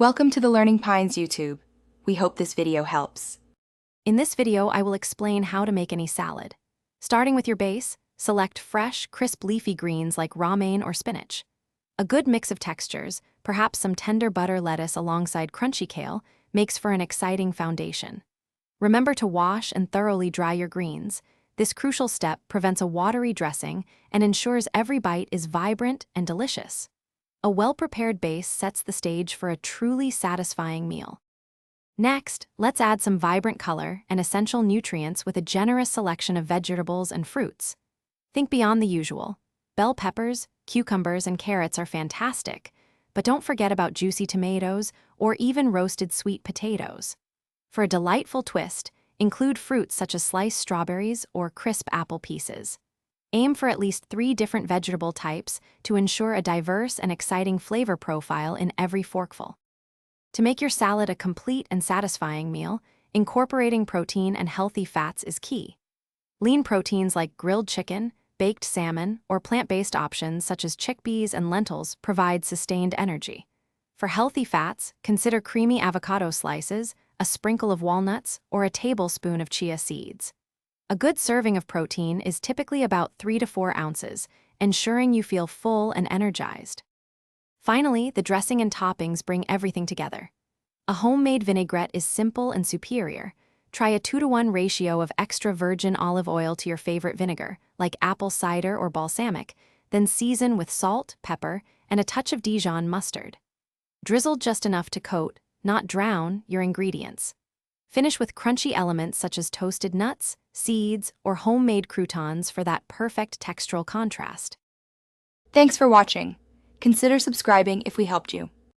Welcome to the Learning Pines YouTube. We hope this video helps. In this video, I will explain how to make any salad. Starting with your base, select fresh, crisp leafy greens like romaine or spinach. A good mix of textures, perhaps some tender butter lettuce alongside crunchy kale, makes for an exciting foundation. Remember to wash and thoroughly dry your greens. This crucial step prevents a watery dressing and ensures every bite is vibrant and delicious. A well-prepared base sets the stage for a truly satisfying meal. Next, let's add some vibrant color and essential nutrients with a generous selection of vegetables and fruits. Think beyond the usual. Bell peppers, cucumbers, and carrots are fantastic, but don't forget about juicy tomatoes or even roasted sweet potatoes. For a delightful twist, include fruits such as sliced strawberries or crisp apple pieces. Aim for at least 3 different vegetable types to ensure a diverse and exciting flavor profile in every forkful. To make your salad a complete and satisfying meal, incorporating protein and healthy fats is key. Lean proteins like grilled chicken, baked salmon, or plant-based options such as chickpeas and lentils provide sustained energy. For healthy fats, consider creamy avocado slices, a sprinkle of walnuts, or a tablespoon of chia seeds. A good serving of protein is typically about 3 to 4 ounces, ensuring you feel full and energized. Finally, the dressing and toppings bring everything together. A homemade vinaigrette is simple and superior. Try a 2-to-1 ratio of extra virgin olive oil to your favorite vinegar, like apple cider or balsamic, then season with salt, pepper, and a touch of Dijon mustard. Drizzle just enough to coat, not drown, your ingredients. Finish with crunchy elements such as toasted nuts, seeds, or homemade croutons for that perfect textural contrast. Thanks for watching. Consider subscribing if we helped you.